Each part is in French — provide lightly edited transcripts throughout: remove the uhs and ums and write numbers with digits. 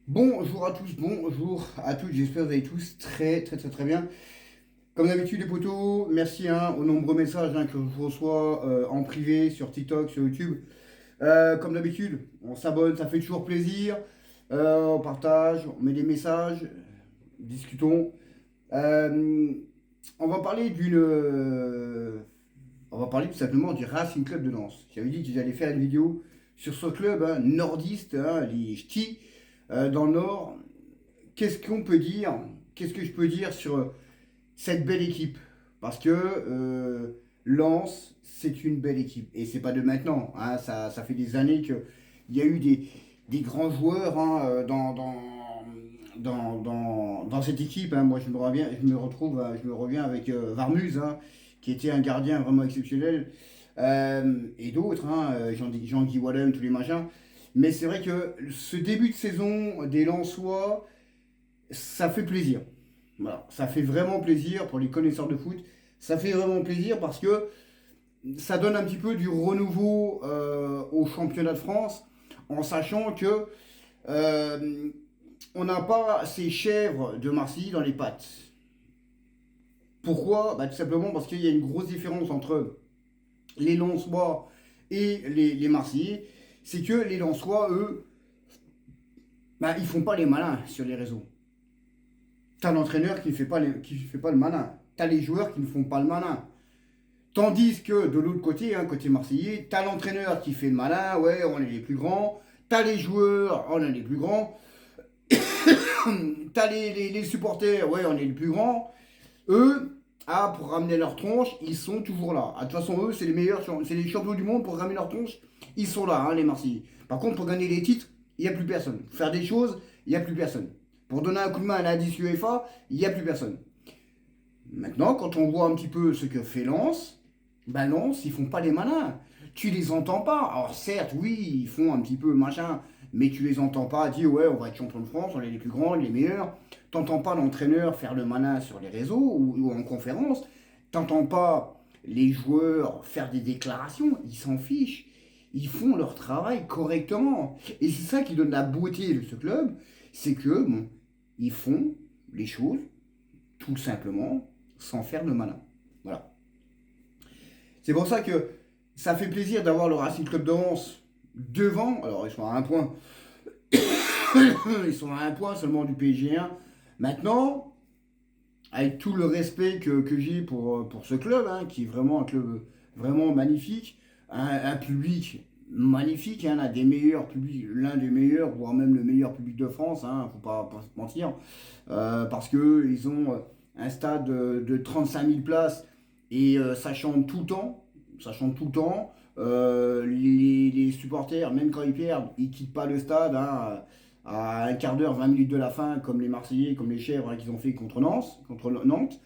Bonjour à tous, bonjour à toutes, j'espère que vous allez tous très bien. Comme d'habitude les potos, merci aux nombreux messages que je reçois en privé sur TikTok, sur YouTube. Comme d'habitude, on s'abonne, ça fait toujours plaisir. On partage, on met des messages, discutons. Euh, on va parler on va parler tout simplement du Racing Club de Lens. J'avais dit que j'allais faire une vidéo sur ce club nordiste, les ch'tis, dans le nord. Qu'est-ce qu'on peut dire? Qu'est-ce que je peux dire sur cette belle équipe? Parce que Lens, c'est une belle équipe. Et c'est pas de maintenant. Ça fait des années qu'il y a eu des grands joueurs dans cette équipe. Moi, je me reviens avec Varmuz, qui était un gardien vraiment exceptionnel. Et d'autres, Jean-Guy Wallem, tous les machins. Mais c'est vrai que ce début de saison des Lensois, ça fait plaisir. Voilà, ça fait vraiment plaisir pour les connaisseurs de foot. Ça fait vraiment plaisir parce que ça donne un petit peu du renouveau au championnat de France en sachant que euh, on n'a pas ces chèvres de Marseille dans les pattes. Pourquoi? Tout simplement parce qu'il y a une grosse différence entre les Lensois et les Marseillais. C'est que les Lensois, eux, ils font pas les malins sur les réseaux. T'as l'entraîneur qui fait pas le malin. T'as les joueurs qui ne font pas le malin. Tandis que de l'autre côté, côté marseillais, t'as l'entraîneur qui fait le malin, ouais, on est les plus grands. T'as les joueurs, on est les plus grands. T'as les supporters, ouais, on est les plus grands. Eux, pour ramener leur tronche, ils sont toujours là. De toute façon, eux, c'est les meilleurs, c'est les champions du monde pour ramener leur tronche. Ils sont là, les Marseillais. Par contre, pour gagner les titres, il n'y a plus personne. Pour faire des choses, il n'y a plus personne. Pour donner un coup de main à l'indice UEFA, il n'y a plus personne. Maintenant, quand on voit un petit peu ce que fait Lens, Lens, ils font pas les malins. Tu les entends pas. Alors certes, oui, ils font un petit peu machin, mais tu les entends pas dire ouais, on va être champion de France, on est les plus grands, les meilleurs. T'entends pas l'entraîneur faire le malin sur les réseaux ou en conférence. T'entends pas les joueurs faire des déclarations. Ils s'en fichent. Ils font leur travail correctement. Et c'est ça qui donne la beauté de ce club, c'est que bon, ils font les choses tout simplement sans faire de malin. Voilà. C'est pour ça que ça fait plaisir d'avoir le Racing Club de Lens devant. Alors ils sont à un point. Ils sont à un point seulement du PSG 1. Maintenant, avec tout le respect que j'ai pour ce club, qui est vraiment un club vraiment magnifique, un public magnifique, l'un des meilleurs publics, l'un des meilleurs, voire même le meilleur public de France, faut pas se mentir, parce qu'ils ont un stade de 35 000 places et ça chante tout le temps, ça chante tout le temps. Les supporters, même quand ils perdent, ils quittent pas le stade à un quart d'heure, 20 minutes de la fin, comme les Marseillais, comme les Chèvres qu'ils ont fait contre Nantes.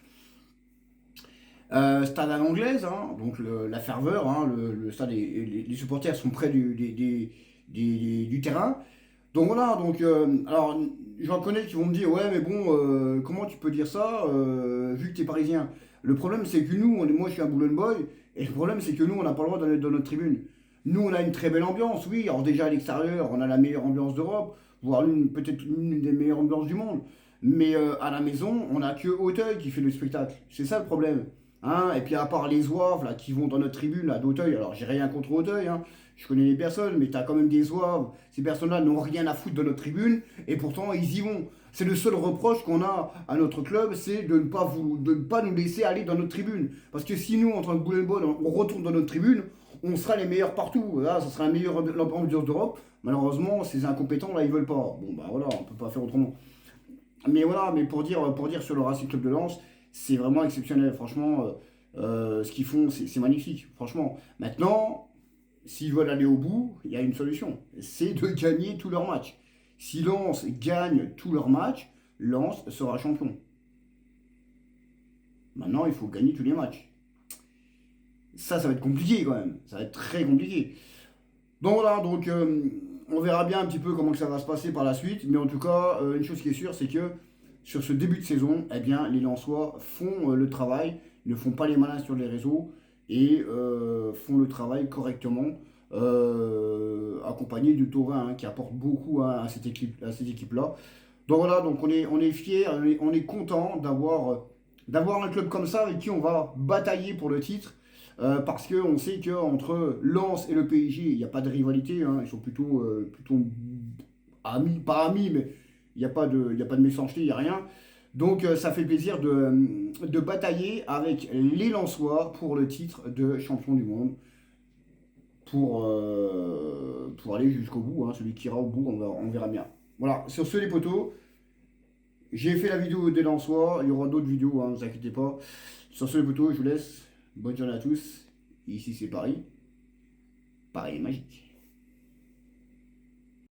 Stade à l'anglaise, donc la ferveur, le stade les supporters sont près du terrain. Donc voilà, alors j'en connais qui vont me dire ouais mais bon comment tu peux dire ça vu que tu es parisien. Le problème c'est que nous, moi je suis un Boulogne Boy, et le problème c'est que nous on n'a pas le droit d'aller dans notre tribune. Nous on a une très belle ambiance, oui, alors déjà à l'extérieur on a la meilleure ambiance d'Europe, voire peut-être une des meilleures ambiances du monde. Mais à la maison on n'a que Auteuil qui fait le spectacle, c'est ça le problème. Et puis à part les zouaves là, qui vont dans notre tribune là, d'Auteuil, alors j'ai rien contre Auteuil, je connais les personnes, mais tu as quand même des zouaves. Ces personnes-là n'ont rien à foutre de notre tribune, et pourtant ils y vont. C'est le seul reproche qu'on a à notre club, c'est de ne pas nous laisser aller dans notre tribune. Parce que si nous, en tant que Boulogne-Bonne, on retourne dans notre tribune, on sera les meilleurs partout. Là, ça sera la meilleure ambiance d'Europe. Malheureusement, ces incompétents là, ils veulent pas. Bon, voilà, on peut pas faire autrement. Mais voilà, mais pour dire sur le Racing Club de Lens, c'est vraiment exceptionnel. Franchement, ce qu'ils font, c'est magnifique. Franchement. Maintenant, s'ils veulent aller au bout, il y a une solution. C'est de gagner tous leurs matchs. Si Lens gagne tous leurs matchs, Lens sera champion. Maintenant, il faut gagner tous les matchs. Ça va être compliqué quand même. Ça va être très compliqué. Donc voilà, on verra bien un petit peu comment que ça va se passer par la suite. Mais en tout cas, une chose qui est sûre, c'est que sur ce début de saison, eh bien, les Lensois font le travail, ne font pas les malins sur les réseaux et font le travail correctement. accompagné de Thauvin, hein, qui apporte beaucoup, hein, à cette équipe-là. Donc voilà, donc on est fiers, on est content d'avoir un club comme ça avec qui on va batailler pour le titre. Parce qu'on sait qu'entre Lens et le PSG, il n'y a pas de rivalité, hein, ils sont plutôt amis, pas amis, mais il y a pas de méchanceté, il n'y a rien. Donc ça fait plaisir de batailler avec les Lensois pour le titre de champion du monde, pour aller jusqu'au bout, hein. Celui qui ira au bout, on verra bien. Voilà, sur ce les potos, j'ai fait la vidéo des Lensois, il y aura d'autres vidéos, hein, ne vous inquiétez pas. Sur ce les potos, je vous laisse, bonne journée à tous, ici c'est Paris, Paris est magique.